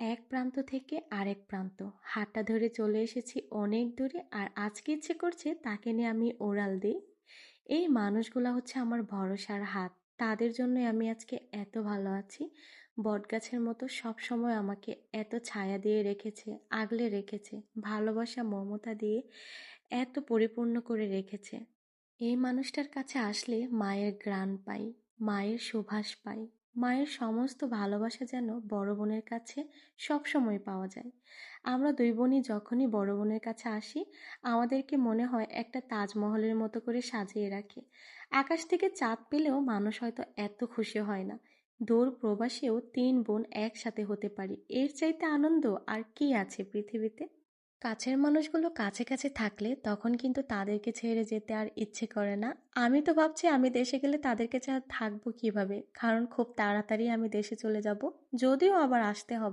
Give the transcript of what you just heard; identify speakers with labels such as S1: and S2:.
S1: এক প্রান্ত থেকে আরেক প্রান্ত হাতটা ধরে চলে এসেছি অনেক দূরে, আর আজকে ইচ্ছে করছে তাকে নিয়ে আমি ওড়াল দিই। এই মানুষগুলা হচ্ছে আমার ভরসার হাত। তাদের জন্যই আমি আজকে এত ভালো আছি। বটগাছের মতো সব সময় আমাকে এত ছায়া দিয়ে রেখেছে, আগলে রেখেছে, ভালোবাসা মমতা দিয়ে এত পরিপূর্ণ করে রেখেছে। এই মানুষটার কাছে আসলে মায়ের ঘ্রাণ পাই, মায়ের সুবাস পাই, মায়ের সমস্ত ভালোবাসা যেন বড় বোনের কাছে সব সময় পাওয়া যায়। আমরা দুই বোনই যখনই বড় বোনের কাছে আসি, আমাদেরকে মনে হয় একটা তাজমহলের মতো করে সাজিয়ে রাখে। আকাশ থেকে চাঁদ পেলেও মানুষ হয়তো এত খুশি হয় না। দূর প্রবাসেও তিন বোন একসাথে হতে পারি, এর চাইতে আনন্দ আর কি আছে পৃথিবীতে। কাছের মানুষগুলো কাছে কাছে থাকলে তখন কিন্তু তাদেরকে ছেড়ে যেতে আর ইচ্ছে করে না। আমি তো ভাবছি আমি দেশে গেলে তাদেরকে ছাড়া থাকবো কিভাবে, কারণ খুব তাড়াতাড়ি আমি দেশে চলে যাব, যদিও আবার আসতে হবে।